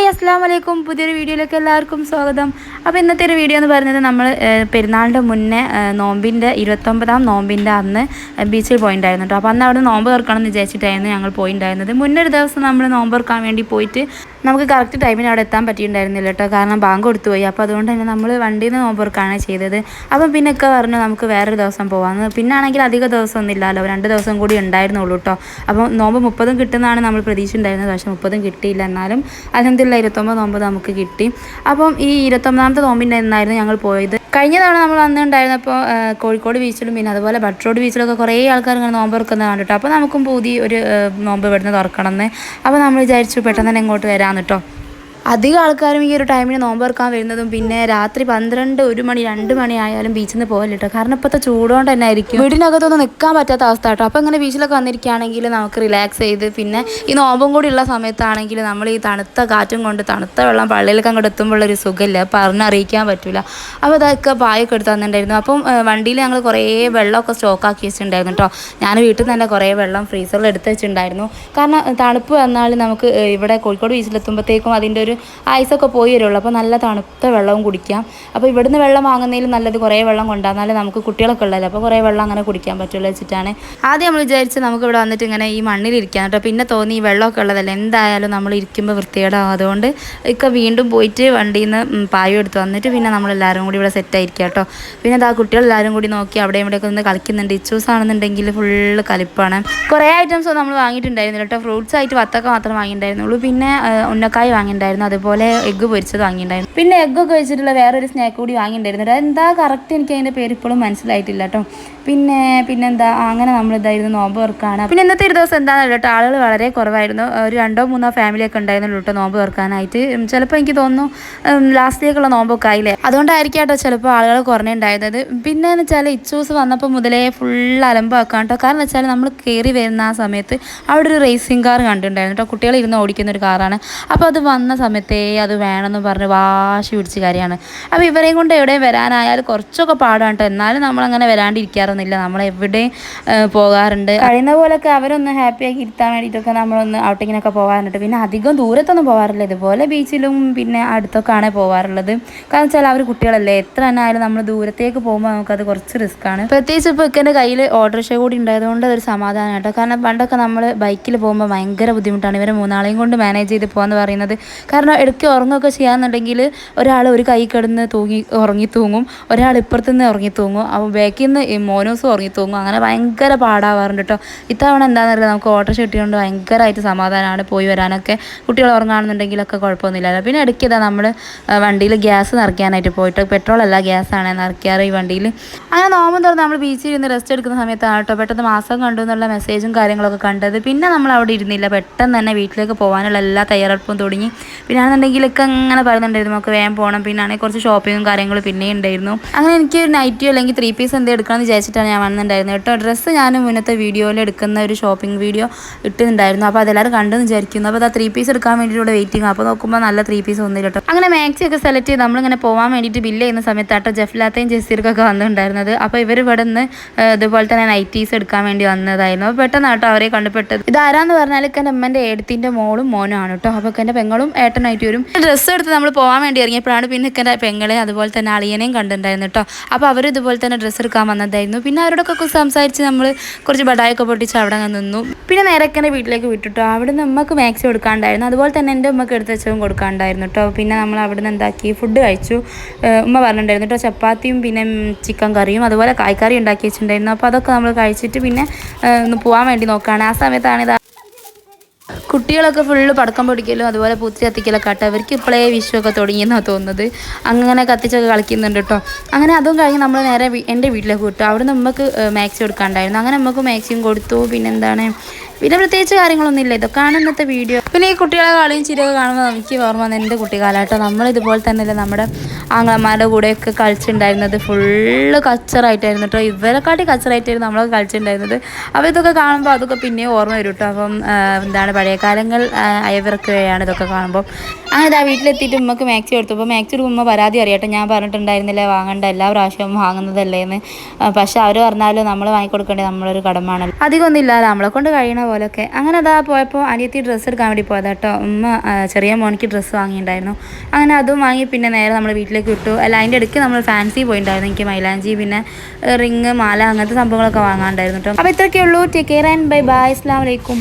അസ്സലാമു അലൈക്കും. പുതിയൊരു വീഡിയോയിലേക്ക് എല്ലാവർക്കും സ്വാഗതം. അപ്പോൾ ഇന്നത്തെ ഒരു വീഡിയോ എന്ന് പറയുന്നത് നമ്മൾ പെരുന്നാളിൻ്റെ മുന്നേ നോമ്പിൻ്റെ 29ാം നോമ്പിൻ്റെ അന്ന് ബീച്ചിൽ പോയിട്ടുണ്ടായിരുന്നു കേട്ടോ. അപ്പോൾ അന്ന് അവിടെ നോമ്പ് തുറക്കണം എന്ന് വിചാരിച്ചിട്ടായിരുന്നു ഞങ്ങൾ പോയിട്ടുണ്ടായിരുന്നത്. മുന്നൊരു ദിവസം നമ്മൾ നോമ്പ് തുറക്കാൻ വേണ്ടി പോയിട്ട് നമുക്ക് കറക്റ്റ് ടൈമിന് അവിടെ എത്താൻ പറ്റിയിട്ടുണ്ടായിരുന്നില്ല കേട്ടോ, കാരണം ബാങ്ക് കൊടുത്തു പോയി. അപ്പോൾ അതുകൊണ്ട് തന്നെ നമ്മൾ വണ്ടിയിൽ നിന്ന് നോമ്പ് തുറക്കുകയാണ് ചെയ്തത്. അപ്പം പിന്നൊക്കെ പറഞ്ഞു നമുക്ക് വേറൊരു ദിവസം പോകാമെന്ന്. പിന്നെ ആണെങ്കിൽ അധിക ദിവസമൊന്നും ഇല്ലല്ലോ, 2 ദിവസം കൂടി ഉണ്ടായിരുന്നുള്ളൂ കേട്ടോ. അപ്പോൾ നോമ്പ് 30 കിട്ടുന്നതാണ് നമ്മൾ പ്രതീക്ഷ ഉണ്ടായിരുന്നത്, പക്ഷേ 30 കിട്ടിയില്ല. എന്നാലും അൽഹംദുലില്ലാഹ് 29 നോമ്പ് നമുക്ക് കിട്ടി. അപ്പം ഈ 29ാമത്തെ നോമ്പിൻ്റെ എന്നായിരുന്നു ഞങ്ങൾ പോയത്. കഴിഞ്ഞ തവണ നമ്മൾ വന്നിട്ടുണ്ടായിരുന്നപ്പോൾ കോഴിക്കോട് ബീച്ചിലും പിന്നെ അതുപോലെ ബട്ട് റോഡ് ബീച്ചിലൊക്കെ കുറേ ആൾക്കാർ ഇങ്ങനെ നോമ്പ് തുറക്കുന്നത് കണ്ടിട്ടോ. അപ്പോൾ നമുക്കും പുതിയ ഒരു നോമ്പ് ഇവിടുന്ന് തുറക്കണം എന്ന്. അപ്പോൾ നമ്മൾ വിചാരിച്ചു പെട്ടെന്ന് തന്നെ ഇങ്ങോട്ട് വരാമെന്ന് കേട്ടോ. അധികം ആൾക്കാരും ഈ ഒരു ടൈമിന് നോമ്പ് തുറക്കാൻ വരുന്നതും പിന്നെ രാത്രി 12, 1 മണി 2 മണി ആയാലും ബീച്ചിൽ നിന്ന് പോകല്ല കേട്ടോ, കാരണം ഇപ്പോഴത്തെ ചൂടുകൊണ്ട് തന്നെ ആയിരിക്കും വീടിനകത്തൊന്നും നിൽക്കാൻ പറ്റാത്ത അവസ്ഥ കേട്ടോ. അപ്പോൾ ഇങ്ങനെ ബീച്ചിലൊക്കെ വന്നിരിക്കുകയാണെങ്കിൽ നമുക്ക് റിലാക്സ് ചെയ്ത് പിന്നെ ഈ നോമ്പും കൂടി ഉള്ള സമയത്താണെങ്കിൽ നമ്മൾ ഈ തണുത്ത കാറ്റും കൊണ്ട് തണുത്ത വെള്ളം പള്ളിയിലേക്ക് അങ്ങോട്ട് എത്തുമ്പോഴുള്ളൊരു സുഖമില്ല, പറഞ്ഞറിയിക്കാൻ പറ്റില്ല. അപ്പോൾ അതൊക്കെ പായൊക്കെ എടുത്ത് തന്നിട്ടുണ്ടായിരുന്നു. അപ്പം വണ്ടിയിൽ ഞങ്ങൾ കുറേ വെള്ളമൊക്കെ സ്റ്റോക്കാക്കി വെച്ചിട്ടുണ്ടായിരുന്നു കേട്ടോ. ഞാൻ വീട്ടിൽ നിന്ന് തന്നെ കുറേ വെള്ളം ഫ്രീസറിൽ എടുത്ത് വെച്ചിട്ടുണ്ടായിരുന്നു, കാരണം തണുപ്പ് വന്നാൽ നമുക്ക് ഇവിടെ കോഴിക്കോട് ബീച്ചിലെത്തുമ്പോഴത്തേക്കും അതിൻ്റെ ഒരു ഐസൊക്കെ പോയി വരുള്ളൂ. അപ്പോൾ നല്ല തണുത്ത വെള്ളവും കുടിക്കാം. അപ്പോൾ ഇവിടുന്ന് വെള്ളം വാങ്ങുന്നതിലും നല്ലത് കുറേ വെള്ളം കൊണ്ടുവന്നാൽ നമുക്ക് കുട്ടികളൊക്കെ ഉള്ളതല്ലേ, അപ്പോൾ കുറേ വെള്ളം അങ്ങനെ കുടിക്കാൻ പറ്റുള്ളൂ വെച്ചിട്ടാണ് ആദ്യം നമ്മൾ വിചാരിച്ച് നമുക്ക് ഇവിടെ വന്നിട്ട് ഇങ്ങനെ ഈ മണ്ണിലിരിക്കാൻ കേട്ടോ. പിന്നെ തോന്നി ഈ വെള്ളമൊക്കെ ഉള്ളതല്ലേ, എന്തായാലും നമ്മൾ ഇരിക്കുമ്പോൾ വൃത്തികേടാവും. അതുകൊണ്ട് ഒക്കെ വീണ്ടും പോയിട്ട് വണ്ടിയിൽ നിന്ന് പായം എടുത്ത് വന്നിട്ട് പിന്നെ നമ്മളെല്ലാവരും കൂടി ഇവിടെ സെറ്റായിരിക്കുക കേട്ടോ. പിന്നെ അതാ കുട്ടികളെല്ലാവരും കൂടി നോക്കി അവിടെ ഇവിടെയൊക്കെ നിന്ന് കളിക്കുന്നുണ്ട്. ഇച്ചൂസ് ആണെന്നുണ്ടെങ്കിൽ ഫുള്ള് കലിപ്പാണ്. കുറേ ഐറ്റംസ് നമ്മൾ വാങ്ങിയിട്ടുണ്ടായിരുന്നില്ല കേട്ടോ. ഫ്രൂട്ട്സ് ആയിട്ട് വത്തക്ക മാത്രം വാങ്ങിയിട്ടുണ്ടായിരുന്നുള്ളൂ. പിന്നെ ഉന്നക്കായ് വാങ്ങിയിട്ടുണ്ടായിരുന്നു, അതുപോലെ എഗ്ഗ് പൊരിച്ചത് വാങ്ങിയിട്ടുണ്ടായിരുന്നു. പിന്നെ എഗ്ഗൊക്കെ വെച്ചിട്ടുള്ള വേറൊരു സ്നാക്ക് കൂടി വാങ്ങിയിട്ടുണ്ടായിരുന്നു. എന്താ കറക്റ്റ് എനിക്ക് അതിൻ്റെ പേര് ഇപ്പോഴും മനസ്സിലായിട്ടില്ല കേട്ടോ. പിന്നെന്താ അങ്ങനെ നമ്മളിതായിരുന്നു നോമ്പ് തുറക്കാണ്. പിന്നെ ഇന്നത്തെ ഒരു ദിവസം എന്താണെന്ന് കേട്ടോ, ആളുകൾ വളരെ കുറവായിരുന്നു. ഒരു 2-3 ഫാമിലിയൊക്കെ ഉണ്ടായിരുന്നുള്ളൂ കേട്ടോ നോമ്പ് തുറക്കാനായിട്ട്. ചിലപ്പോൾ എനിക്ക് തോന്നുന്നു ലാസ്റ്റിലേക്കുള്ള നോമ്പൊക്കെ ആയില്ലേ, അതുകൊണ്ടായിരിക്കും കേട്ടോ ചിലപ്പോൾ ആളുകൾ കുറഞ്ഞുണ്ടായിരുന്നത്. പിന്നെ എന്ന് വെച്ചാൽ ഇച്ചൂസ് വന്നപ്പോൾ മുതലേ ഫുൾ അലമ്പാക്കാം കേട്ടോ. കാരണം വെച്ചാൽ നമ്മൾ കയറി വരുന്ന ആ സമയത്ത് അവിടെ ഒരു റേസിംഗ് കാർ കണ്ടിട്ടുണ്ടായിരുന്നു കേട്ടോ. കുട്ടികൾ ഇരുന്ന് ഓടിക്കുന്ന ഒരു കാറാണ്. അപ്പോൾ അത് വന്ന സമയത്തേ അത് വേണമെന്ന് പറഞ്ഞ് വാശി പിടിച്ച കാര്യമാണ്. അപ്പോൾ ഇവരെയും കൊണ്ട് എവിടെയും വരാനായാലും കുറച്ചൊക്കെ പാടാണ് കേട്ടോ. എന്നാലും നമ്മളങ്ങനെ വരാണ്ടിരിക്കാറൊന്നുമില്ല, നമ്മളെവിടെയും പോകാറുണ്ട്. കഴിയുന്ന പോലൊക്കെ അവരൊന്ന് ഹാപ്പിയാക്കി ഇരുത്താൻ വേണ്ടിയിട്ടൊക്കെ നമ്മളൊന്ന് ഔട്ടിങ്ങിനൊക്കെ പോകാറുണ്ട്. പിന്നെ അധികം ദൂരത്തൊന്നും പോകാറില്ല, ഇതുപോലെ ബീച്ചിലും പിന്നെ അടുത്തൊക്കെയാണ് പോകാറുള്ളത്. കാരണം വെച്ചാൽ അവർ കുട്ടികളല്ലേ, എത്ര തന്നെ ആയാലും നമ്മൾ ദൂരത്തേക്ക് പോകുമ്പോൾ നമുക്കത് കുറച്ച് റിസ്ക്കാണ്. പ്രത്യേകിച്ച് ഇപ്പോൾ ഇക്കൻ്റെ കയ്യിൽ ഓട്ടോറിക്ഷ കൂടി ഉണ്ടായതുകൊണ്ട് അതൊരു സമാധാനം കേട്ടോ. കാരണം പണ്ടൊക്കെ നമ്മൾ ബൈക്കിൽ പോകുമ്പോൾ ഭയങ്കര ബുദ്ധിമുട്ടാണ് ഇവരെ 3 കൊണ്ട് മാനേജ് ചെയ്ത് പോകാമെന്ന് പറയുന്നത്. കാരണം ഇടയ്ക്ക് ഉറങ്ങുകയൊക്കെ ചെയ്യാന്നുണ്ടെങ്കിൽ ഒരാൾ ഒരു കൈ കിടന്ന് ഉറങ്ങി തൂങ്ങും, ഒരാൾ ഇപ്പുറത്തുനിന്ന് ഉറങ്ങി തൂങ്ങും, അപ്പോൾ ബാക്കിൽ നിന്ന് മോനൂസും ഉറങ്ങി തൂങ്ങും. അങ്ങനെ ഭയങ്കര പാടാവാറുണ്ട് കേട്ടോ. ഇത്തവണ എന്താണെന്നറിയില്ല, നമുക്ക് ഓട്ടോറിക്ഷ കിട്ടിയതുകൊണ്ട് ഭയങ്കരമായിട്ട് സമാധാനമാണ് പോയി വരാനൊക്കെ. കുട്ടികൾ ഉറങ്ങുകയാണെന്നുണ്ടെങ്കിലൊക്കെ കുഴപ്പമൊന്നുമില്ല. പിന്നെ ഇടയ്ക്ക് ഇതാ നമ്മൾ വണ്ടിയിൽ ഗ്യാസ് നിറയ്ക്കാനായിട്ട് പോയിട്ട്, പെട്രോളല്ല ഗ്യാസാണ് നിറയ്ക്കാറ് ഈ വണ്ടിയിൽ. അങ്ങനെ നോമ്പും തുറന്ന് നമ്മൾ ബീച്ചിൽ ഇരുന്ന് റെസ്റ്റ് എടുക്കുന്ന സമയത്താണ് കേട്ടോ പെട്ടെന്ന് മാസം കണ്ടു എന്നുള്ള മെസ്സേജും കാര്യങ്ങളൊക്കെ കണ്ടത്. പിന്നെ നമ്മൾ അവിടെ ഇരുന്നില്ല, പെട്ടെന്ന് തന്നെ വീട്ടിലേക്ക് പോകാനുള്ള എല്ലാ തയ്യാറെടുപ്പും തുടങ്ങി. പിന്നെ ആണെന്നുണ്ടെങ്കിലൊക്കെ അങ്ങനെ പറയുന്നുണ്ടായിരുന്നു നമുക്ക് വേഗം പോകണം. പിന്നെ ആണെങ്കിൽ കുറച്ച് ഷോപ്പിങ്ങും കാര്യങ്ങളും പിന്നെ ഉണ്ടായിരുന്നു. അങ്ങനെ എനിക്ക് നൈറ്റിയോ അല്ലെങ്കിൽ 3 പീസ് എന്തെങ്കിലും എടുക്കാമെന്ന് വിചാരിച്ചിട്ടാണ് ഞാൻ വന്നിട്ടുണ്ടായിരുന്നത് കേട്ടോ. ഡ്രസ്സ് ഞാൻ മുന്നത്തെ വീഡിയോയിൽ എടുക്കുന്ന ഒരു ഷോപ്പിംഗ് വീഡിയോ ഇട്ടുന്നുണ്ടായിരുന്നു, അപ്പോൾ അതെല്ലാവരും കണ്ടെന്ന് വിചാരിക്കുന്നു. അപ്പോൾ 3 പീസ് എടുക്കാൻ വേണ്ടിയിട്ട് വെയിറ്റിംഗ്. അപ്പോൾ നോക്കുമ്പോൾ നല്ല 3 പീസ് ഒന്നുമില്ല കേട്ടോ. അങ്ങനെ മാക്സി ഒക്കെ സെലക്ട് ചെയ്ത് നമ്മളിങ്ങനെ പോകാൻ വേണ്ടിയിട്ട് ബില്ല് ചെയ്യുന്ന സമയത്താട്ടോ ജഫ്ലാത്തയും ജസീർക്കൊക്കെ വന്നിട്ടുണ്ടായിരുന്നത്. അപ്പോൾ ഇവർ ഇവിടെ നിന്ന് ഇതുപോലെ തന്നെ നൈറ്റീസ് എടുക്കാൻ വേണ്ടി വന്നതായിരുന്നു. അപ്പോൾ പെട്ടെന്ന് കേട്ടോ അവരെ കണ്ടുപെട്ടത്. ഇതാരാന്ന് പറഞ്ഞാൽ എൻ്റെ അമ്മൻ്റെ ഏടത്തിൻ്റെ മോളും മോനും ആണ് കേട്ടോ. അപ്പോൾ എൻ്റെ പെങ്ങളും ഏട്ടനായിട്ട് വരും. ഡ്രസ്സ് എടുത്ത് നമ്മൾ പോകാൻ വേണ്ടി ഇറങ്ങിയപ്പോഴാണ് പിന്നെ എൻ്റെ പെങ്ങളെ അതുപോലെ തന്നെ അളിയനെയും കണ്ടിട്ടുണ്ടായിരുന്നു കേട്ടോ. അപ്പോൾ അവർ ഇതുപോലെ തന്നെ ഡ്രസ്സ് എടുക്കാൻ വന്നതായിരുന്നു. പിന്നെ അവരോടൊക്കെ സംസാരിച്ച് നമ്മൾ കുറച്ച് ബടായൊക്കെ പൊട്ടിച്ച് അവിടെ നിന്നു. പിന്നെ നേരൊക്കെ എൻ്റെ വീട്ടിലേക്ക് വിട്ടിട്ടോ. അവിടെ നിന്ന് ഉമ്മക്ക് മാക്സി കൊടുക്കാണ്ടായിരുന്നു, അതുപോലെ തന്നെ എൻ്റെ ഉമ്മക്ക് എടുത്ത് വെച്ചതും കൊടുക്കാണ്ടായിരുന്നു കേട്ടോ. പിന്നെ നമ്മൾ അവിടെ നിന്ന് എന്താക്കി ഫുഡ് കഴിച്ചു. ഉമ്മ പറഞ്ഞിട്ടുണ്ടായിരുന്നു കേട്ടോ ചപ്പാത്തിയും പിന്നെ ചിക്കൻ കറിയും അതുപോലെ കായ്ക്കറി ഉണ്ടാക്കി വെച്ചിട്ടുണ്ടായിരുന്നു. അപ്പോൾ അതൊക്കെ നമ്മൾ കഴിച്ചിട്ട് പിന്നെ ഒന്ന് പോകാൻ വേണ്ടി നോക്കുകയാണ്. ആ സമയത്താണ് ഇത് കുട്ടികളൊക്കെ ഫുള്ള് പടക്കം പൊടിക്കലും അതുപോലെ പൂത്തി കത്തിക്കലൊക്കെ ആട്ടെ. അവർക്ക് ഇപ്പോഴേ വിഷുവൊക്കെ തുടങ്ങിയെന്നാണ് തോന്നുന്നത്. അങ്ങനെ കത്തിച്ചൊക്കെ കളിക്കുന്നുണ്ട് കേട്ടോ. അങ്ങനെ അതും കഴിഞ്ഞ് നമ്മൾ നേരെ എൻ്റെ വീട്ടിലേക്ക് വിട്ടു. അവിടെ നിന്ന് ഉമ്മക്ക് മാക്സി കൊടുക്കാണ്ടായിരുന്നു. അങ്ങനെ ഉമ്മക്ക് മാക്സിയും കൊടുത്തു. പിന്നെ പ്രത്യേകിച്ച് കാര്യങ്ങളൊന്നും ഇല്ല. ഇതൊക്കെയാണ് ഇന്നത്തെ വീഡിയോ. പിന്നെ ഈ കുട്ടികളെ കളിയും ചിരിയൊക്കെ കാണുമ്പോൾ എനിക്ക് ഓർമ്മ വന്നത് എൻ്റെ കുട്ടിക്കാലമായിട്ടോ. നമ്മളിതുപോലെ തന്നെയല്ലേ നമ്മുടെ ആങ്ങളമാരുടെ കൂടെയൊക്കെ കളിച്ചിട്ടുണ്ടായിരുന്നത്. ഫുള്ള് കച്ചറായിട്ടായിരുന്നു കേട്ടോ. ഇവരെക്കാട്ടി കച്ചറായിട്ടായിരുന്നു നമ്മളൊക്കെ കളിച്ചിട്ടുണ്ടായിരുന്നത്. അപ്പോൾ ഇതൊക്കെ കാണുമ്പോൾ അതൊക്കെ പിന്നെയും ഓർമ്മ വരും കേട്ടോ. അപ്പം പഴയ കാലങ്ങൾ അയവിറക്കുകയാണ് ഇതൊക്കെ കാണുമ്പോൾ. അങ്ങനെ ഇതാ വീട്ടിലെത്തിയിട്ട് ഉമ്മക്ക് മാക്സി കൊടുത്തു. അപ്പോൾ മാക്സി ഉമ്മ പരാതി അറിയട്ടെ, ഞാൻ പറഞ്ഞിട്ടുണ്ടായിരുന്നില്ല വാങ്ങണ്ട, എല്ലാ പ്രാവശ്യവും വാങ്ങുന്നതല്ലേ എന്ന്. പക്ഷെ അവർ പറഞ്ഞാലും നമ്മൾ വാങ്ങിക്കൊടുക്കേണ്ടത് നമ്മളൊരു കടമാണല്ലോ. അധികമൊന്നും ഇല്ലാതെ നമ്മളെ കൊണ്ട് കഴിയണ പോലൊക്കെ. അങ്ങനെ അതാ പോയപ്പോൾ അനിയത്തി ഡ്രസ്സ് എടുക്കാൻ വേണ്ടി പോയത് കേട്ടോ. ഉമ്മ ചെറിയ മോനിക്ക് ഡ്രസ്സ് വാങ്ങിയിട്ടുണ്ടായിരുന്നു. അങ്ങനെ അതും വാങ്ങി പിന്നെ നേരെ നമ്മൾ വീട്ടിലേക്ക് വിട്ടു. അല്ല, അതിൻ്റെ ഇടയ്ക്ക് നമ്മൾ ഫാൻസി പോയിട്ടുണ്ടായിരുന്നു. എനിക്ക് മൈലാഞ്ചി പിന്നെ റിങ് മാല അങ്ങനത്തെ സംഭവങ്ങളൊക്കെ വാങ്ങാനുണ്ടായിരുന്നു കേട്ടോ. അപ്പോൾ ഇത്രയൊക്കെ ഉള്ളൂ. Take care and bye bye. അസ്സലാമു അലൈക്കും.